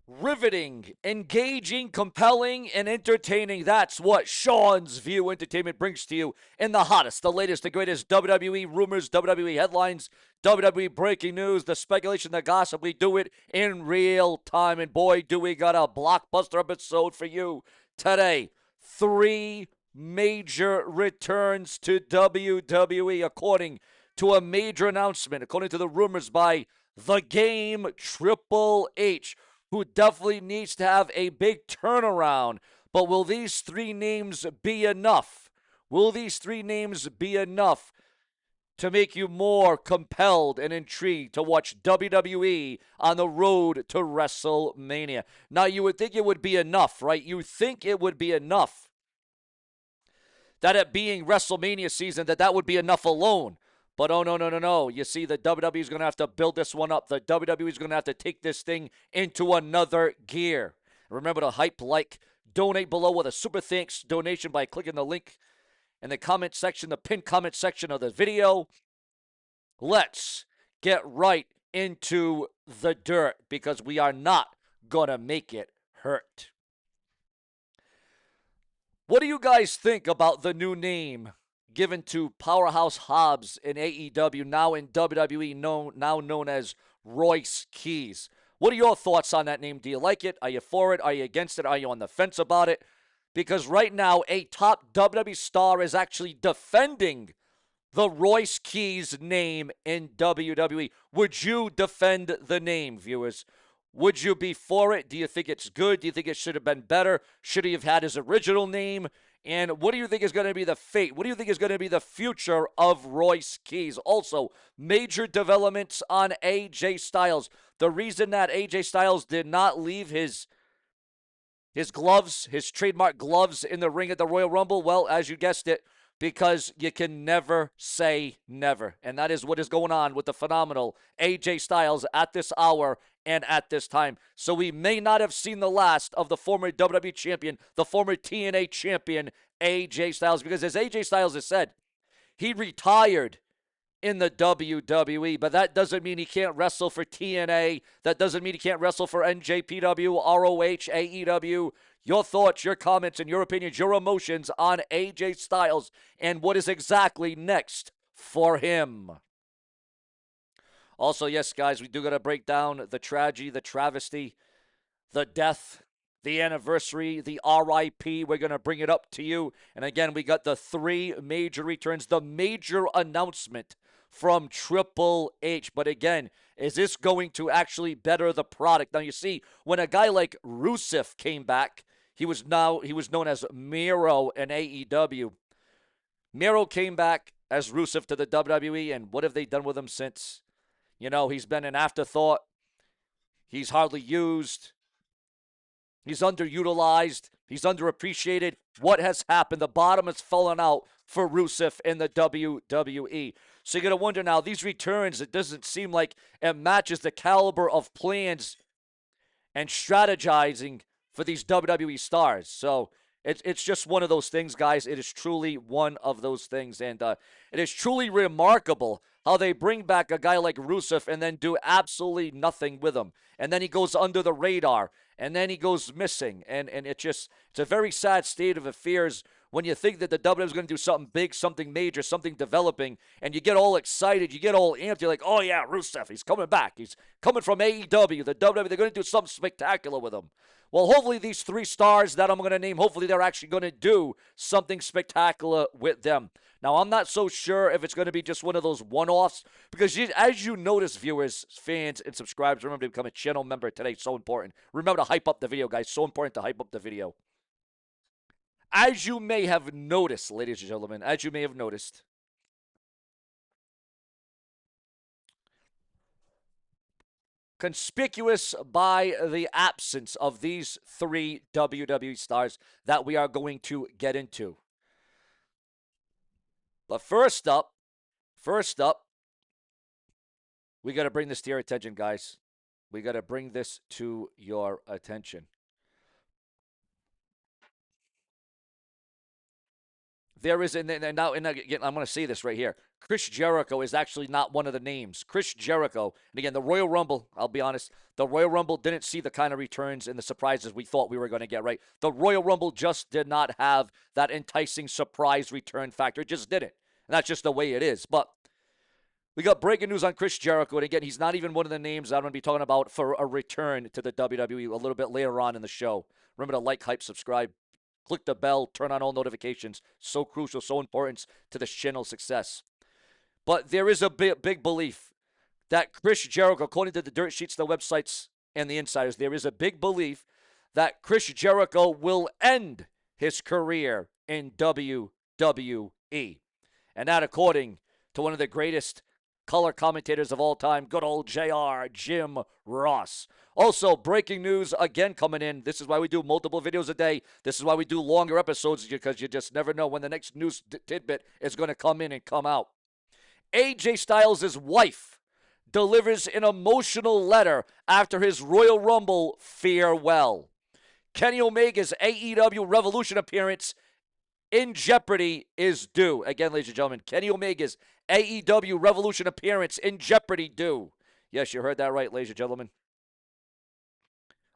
Riveting, engaging, compelling, and entertaining. That's what Sean's View Entertainment brings to you in the hottest, the latest, the greatest WWE rumors, WWE headlines, WWE breaking news, the speculation, the gossip. We do it in real time. And boy, do we got a blockbuster episode for you today. 3 major returns to WWE, according to a major announcement, according to the rumors by The Game, Triple H, who definitely needs to have a big turnaround. But will these 3 names be enough? Will these 3 names be enough to make you more compelled and intrigued to watch WWE on the road to WrestleMania? Now, you would think it would be enough, right? You think it would be enough that it being WrestleMania season, that would be enough alone. But oh, no, no, no, no. You see, the WWE is going to have to build this one up. The WWE is going to have to take this thing into another gear. Remember to hype, like, donate below with a super thanks donation by clicking the link in the comment section, the pinned comment section of the video. Let's get right into the dirt because we are not going to make it hurt. What do you guys think about the new name given to Powerhouse Hobbs in AEW, now in WWE, now known as Royce Keys? What are your thoughts on that name? Do you like it? Are you for it? Are you against it? Are you on the fence about it? Because right now, a top WWE star is actually defending the Royce Keys name in WWE. Would you defend the name, viewers? Would you be for it? Do you think it's good? Do you think it should have been better? Should he have had his original name? And what do you think is going to be the fate? What do you think is going to be the future of Royce Keys? Also, major developments on AJ Styles. The reason that AJ Styles did not leave his gloves, his trademark gloves in the ring at the Royal Rumble, well, as you guessed it, because you can never say never. And that is what is going on with the phenomenal AJ Styles at this hour and at this time. So we may not have seen the last of the former WWE champion, the former TNA champion, AJ Styles, because as AJ Styles has said, he retired in the WWE, but that doesn't mean he can't wrestle for TNA. That doesn't mean he can't wrestle for NJPW, ROH, AEW. Your thoughts, your comments, and your opinions, your emotions on AJ Styles and what is exactly next for him. Also, yes, guys, we do got to break down the tragedy, the travesty, the death, the anniversary, the RIP. We're going to bring it up to you. And again, we got the 3 major returns, the major announcement from Triple H. But again, is this going to actually better the product? Now, you see, when a guy like Rusev came back, he was known as Miro in AEW. Miro came back as Rusev to the WWE, and what have they done with him since? You know, he's been an afterthought. He's hardly used. He's underutilized. He's underappreciated. What has happened? The bottom has fallen out for Rusev in the WWE. So you're going to wonder now, these returns, it doesn't seem like it matches the caliber of plans and strategizing for these WWE stars. So it's just one of those things, guys. It is truly one of those things. And it is truly remarkable how they bring back a guy like Rusev and then do absolutely nothing with him. And then he goes under the radar. And then he goes missing. And it's a very sad state of affairs when you think that the WWE is going to do something big, something major, something developing, and you get all excited, you get all amped, you're like, oh yeah, Rusev, he's coming back. He's coming from AEW. The WWE, they're going to do something spectacular with him. Well, hopefully these 3 stars that I'm going to name, hopefully they're actually going to do something spectacular with them. Now, I'm not so sure if it's going to be just one of those one-offs, because as you notice, viewers, fans, and subscribers, remember to become a channel member today. So important. Remember to hype up the video, guys. So important to hype up the video. As you may have noticed, ladies and gentlemen, as you may have noticed, conspicuous by the absence of these 3 WWE stars that we are going to get into. But first up, we got to bring this to your attention, guys. We got to bring this to your attention. There is, and now, and again, I'm going to say this right here. Chris Jericho is actually not one of the names. Chris Jericho, and again, the Royal Rumble, I'll be honest, the Royal Rumble didn't see the kind of returns and the surprises we thought we were going to get, right? The Royal Rumble just did not have that enticing surprise return factor. It just didn't. And that's just the way it is. But we got breaking news on Chris Jericho. And again, he's not even one of the names I'm going to be talking about for a return to the WWE a little bit later on in the show. Remember to like, hype, subscribe, click the bell, turn on all notifications. So crucial, so important to this channel's success. But there is a big belief that Chris Jericho, according to the dirt sheets, the websites, and the insiders, there is a big belief that Chris Jericho will end his career in WWE. And that according to one of the greatest color commentators of all time, good old JR, Jim Ross. Also, breaking news again coming in. This is why we do multiple videos a day. This is why we do longer episodes, because you just never know when the next news tidbit is going to come in and come out. AJ Styles' wife delivers an emotional letter after his Royal Rumble farewell. Kenny Omega's AEW Revolution appearance in jeopardy is due. Again, ladies and gentlemen, Kenny Omega's AEW Revolution appearance in jeopardy due. Yes, you heard that right, ladies and gentlemen.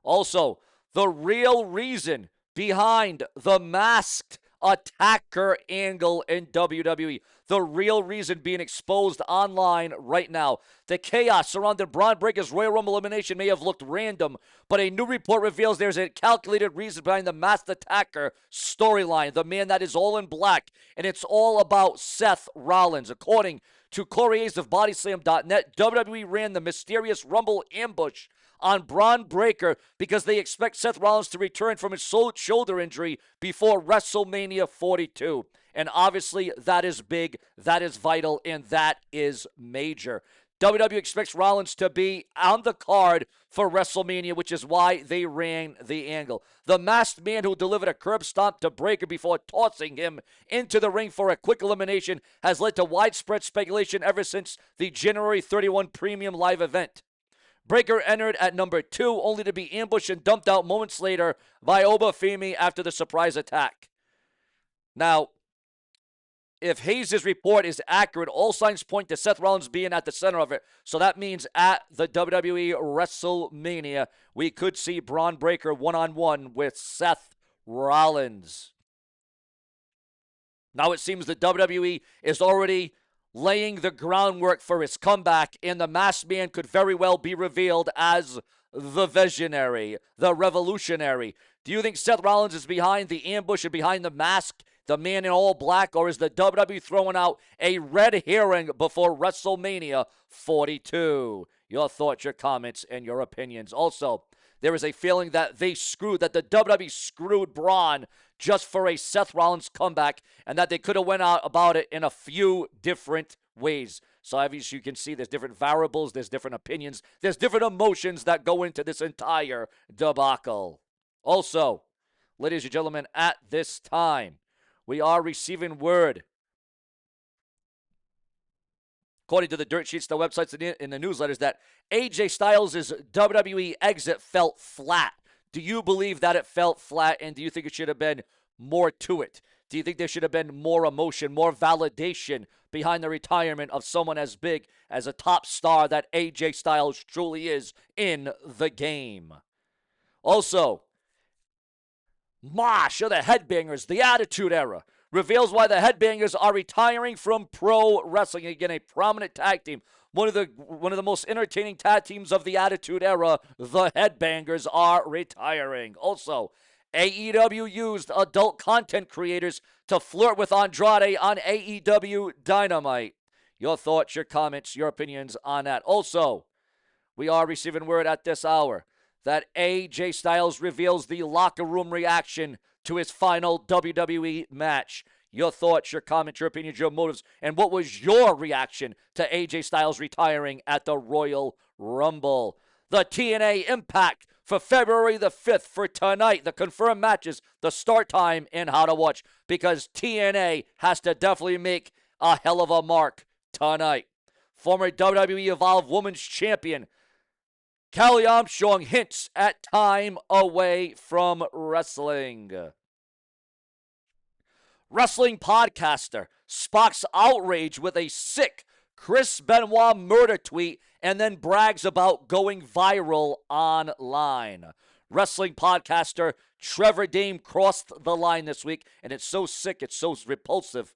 Also, the real reason behind the masked attacker angle in WWE. The real reason being exposed online right now. The chaos surrounding Braun Breaker's Royal Rumble elimination may have looked random, but a new report reveals there's a calculated reason behind the masked attacker storyline, the man that is all in black, and it's all about Seth Rollins. According to Corey's of Bodyslam.net, WWE ran the mysterious Rumble ambush on Braun Breaker because they expect Seth Rollins to return from his shoulder injury before WrestleMania 42. And obviously, that is big, that is vital, and that is major. WWE expects Rollins to be on the card for WrestleMania, which is why they ran the angle. The masked man who delivered a curb stomp to Breaker before tossing him into the ring for a quick elimination has led to widespread speculation ever since the January 31 premium live event. Breaker entered at number 2, only to be ambushed and dumped out moments later by Obafemi after the surprise attack. Now, if Hayes' report is accurate, all signs point to Seth Rollins being at the center of it. So that means at the WWE WrestleMania, we could see Braun Breaker one-on-one with Seth Rollins. Now it seems the WWE is already laying the groundwork for his comeback, and the masked man could very well be revealed as the visionary, the revolutionary. Do you think Seth Rollins is behind the ambush and behind the mask, the man in all black, or is the WWE throwing out a red herring before WrestleMania 42? Your thoughts, your comments, and your opinions. Also, there is a feeling that the WWE screwed Braun just for a Seth Rollins comeback, and that they could have went out about it in a few different ways. So obviously you can see there's different variables, there's different opinions, there's different emotions that go into this entire debacle. Also, ladies and gentlemen, at this time, we are receiving word, according to the dirt sheets, the websites, and the newsletters, that AJ Styles' WWE exit felt flat. Do you believe that it felt flat, and do you think it should have been more to it? Do you think there should have been more emotion, more validation behind the retirement of someone as big as a top star that AJ Styles truly is in the game? Also, Mosh of the Headbangers, the Attitude Era, reveals why the Headbangers are retiring from pro wrestling. Again, a prominent tag team. One of the most entertaining tag teams of the Attitude Era, the Headbangers, are retiring. Also, AEW used adult content creators to flirt with Andrade on AEW Dynamite. Your thoughts, your comments, your opinions on that. Also, we are receiving word at this hour that AJ Styles reveals the locker room reaction to his final WWE match. Your thoughts, your comments, your opinions, your motives, and what was your reaction to AJ Styles retiring at the Royal Rumble? The TNA Impact for February the 5th for tonight. The confirmed matches, the start time, and how to watch, because TNA has to definitely make a hell of a mark tonight. Former WWE Evolve Women's Champion Kelly Armstrong hints at time away from wrestling. Wrestling podcaster sparks outrage with a sick Chris Benoit murder tweet and then brags about going viral online. Wrestling podcaster Trevor Dame crossed the line this week, and it's so sick, it's so repulsive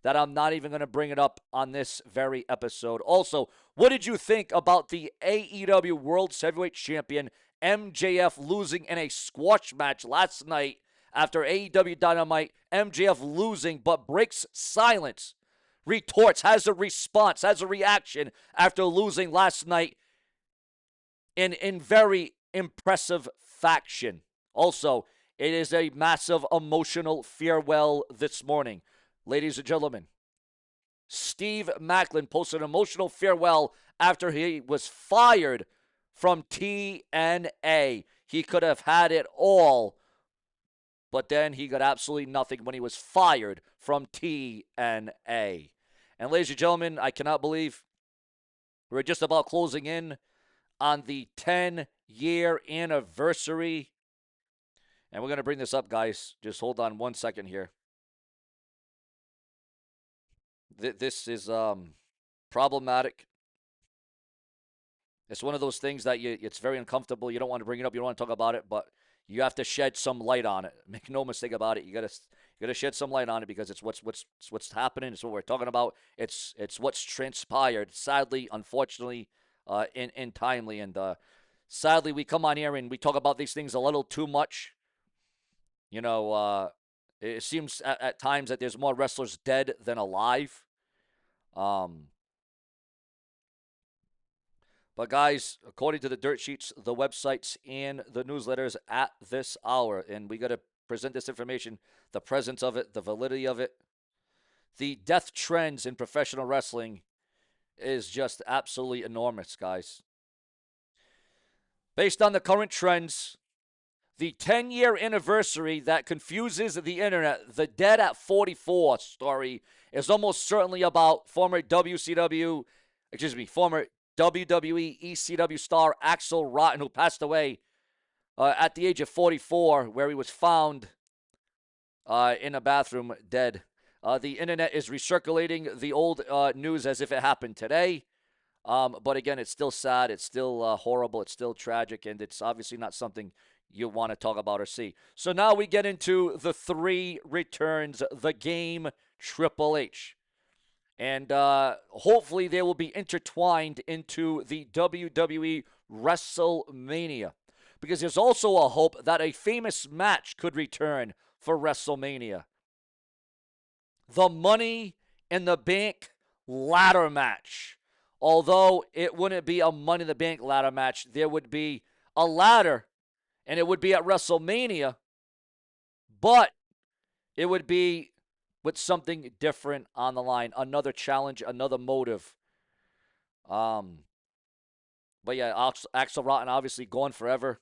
that I'm not even going to bring it up on this very episode. Also, what did you think about the AEW World Heavyweight Champion MJF losing in a squash match last night after AEW Dynamite? MJF losing, but breaks silence, retorts, has a response, has a reaction after losing last night in very impressive fashion. Also, it is a massive emotional farewell this morning. Ladies and gentlemen, Steve Maclin posted an emotional farewell after he was fired from TNA. He could have had it all, but then he got absolutely nothing when he was fired from TNA. And ladies and gentlemen, I cannot believe we're just about closing in on the 10-year anniversary. And we're going to bring this up, guys. Just hold on 1 second here. This is problematic. It's one of those things that it's very uncomfortable. You don't want to bring it up. You don't want to talk about it, but you have to shed some light on it. Make no mistake about it. You gotta shed some light on it because it's what's happening. It's what we're talking about. It's what's transpired. Sadly, unfortunately, in timely, and sadly, we come on here and we talk about these things a little too much. You know, it seems at times that there's more wrestlers dead than alive. But guys, according to the dirt sheets, the websites, and the newsletters at this hour, and we got to present this information, the presence of it, the validity of it, the death trends in professional wrestling is just absolutely enormous, guys. Based on the current trends, the 10-year anniversary that confuses the internet, the Dead at 44 story, is almost certainly about former WWE ECW star Axel Rotten, who passed away at the age of 44, where he was found in a bathroom dead. The internet is recirculating the old news as if it happened today. But again, it's still sad, it's still horrible, it's still tragic, and it's obviously not something you want to talk about or see. So now we get into the three returns, the game, Triple H. And hopefully they will be intertwined into the WWE WrestleMania. Because there's also a hope that a famous match could return for WrestleMania. The Money in the Bank ladder match. Although it wouldn't be a Money in the Bank ladder match, there would be a ladder, and it would be at WrestleMania, but it would be with something different on the line, another challenge, another motive. But yeah, Axel Rotten obviously gone forever.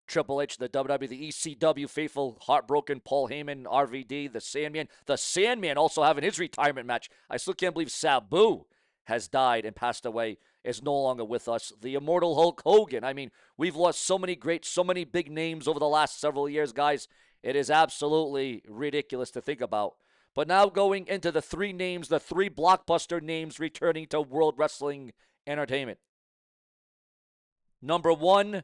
Triple H, the WWE, the ECW faithful, heartbroken Paul Heyman, RVD, the Sandman. The Sandman also having his retirement match. I still can't believe Sabu has died and passed away, is no longer with us. The immortal Hulk Hogan. I mean, we've lost so many greats, so many big names over the last several years, guys. It is absolutely ridiculous to think about. But now going into the three names, the three blockbuster names returning to World Wrestling Entertainment. Number one,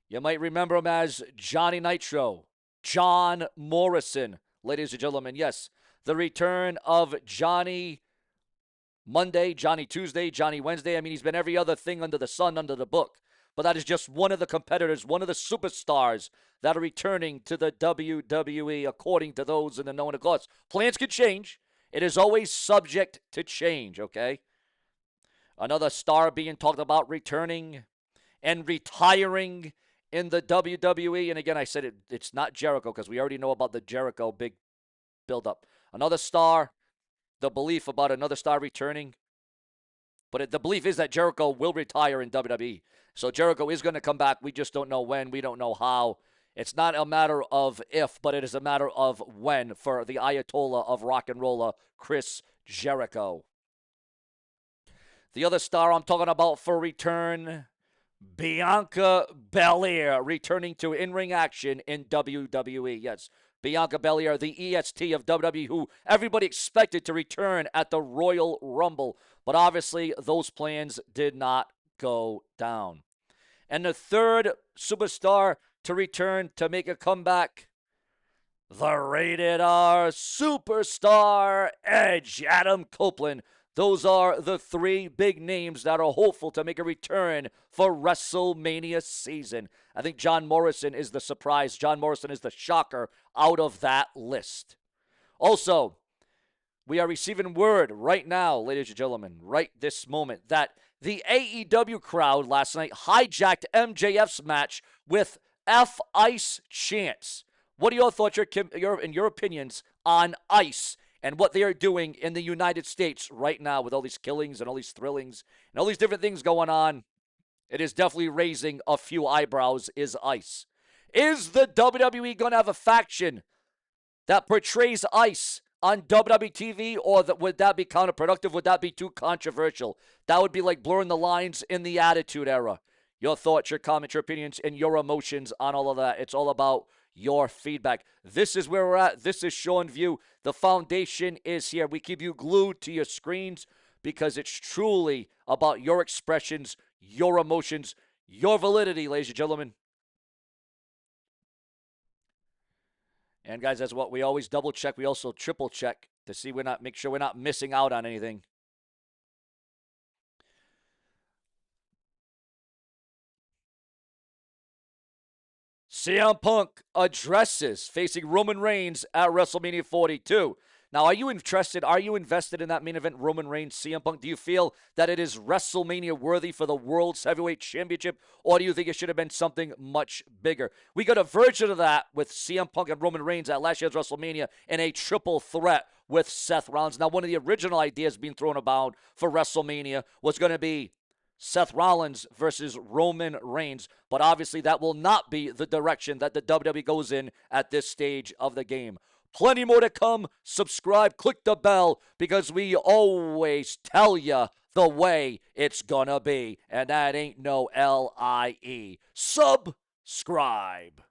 you might remember him as Johnny Nitro, John Morrison. Ladies and gentlemen, yes, the return of Johnny Monday, Johnny Tuesday, Johnny Wednesday. I mean, he's been every other thing under the sun, under the book. But that is just one of the competitors, one of the superstars that are returning to the WWE, according to those in the know. And of course, plans could change. It is always subject to change, okay? Another star being talked about returning and retiring in the WWE. And again, I said it's not Jericho because we already know about the Jericho big build-up. Another star, the belief about another star returning. But the belief is that Jericho will retire in WWE. So Jericho is going to come back. We just don't know when. We don't know how. It's not a matter of if, but it is a matter of when for the Ayatollah of rock and roller, Chris Jericho. The other star I'm talking about for return, Bianca Belair, returning to in-ring action in WWE. Yes, Bianca Belair, the EST of WWE, who everybody expected to return at the Royal Rumble. But obviously, those plans did not go down. And the third superstar to return to make a comeback, the Rated R Superstar Edge, Adam Copeland. Those are the three big names that are hopeful to make a return for WrestleMania season. I think John Morrison is the surprise. John Morrison is the shocker out of that list. Also, we are receiving word right now, ladies and gentlemen, right this moment, that the AEW crowd last night hijacked MJF's match with F Ice chants. What are your thoughts, your opinions on ICE and what they are doing in the United States right now with all these killings and all these thrillings and all these different things going on? It is definitely raising a few eyebrows, is ICE. Is the WWE going to have a faction that portrays ICE on WWE TV, or would that be counterproductive? Would that be too controversial? That would be like blurring the lines in the Attitude Era. Your thoughts, your comments, your opinions, and your emotions on all of that. It's all about your feedback. This is where we're at. This is Sean View. The foundation is here. We keep you glued to your screens because it's truly about your expressions, your emotions, your validity, ladies and gentlemen. And guys, that's what we always double check. We also triple check to see make sure we're not missing out on anything. CM Punk addresses facing Roman Reigns at WrestleMania 42. Now, are you interested? Are you invested in that main event, Roman Reigns, CM Punk? Do you feel that it is WrestleMania worthy for the World's Heavyweight Championship, or do you think it should have been something much bigger? We got a version of that with CM Punk and Roman Reigns at last year's WrestleMania in a triple threat with Seth Rollins. Now, one of the original ideas being thrown about for WrestleMania was going to be Seth Rollins versus Roman Reigns, but obviously that will not be the direction that the WWE goes in at this stage of the game. Plenty more to come. Subscribe, click the bell, because we always tell you the way it's gonna be, and that ain't no LIE. Subscribe.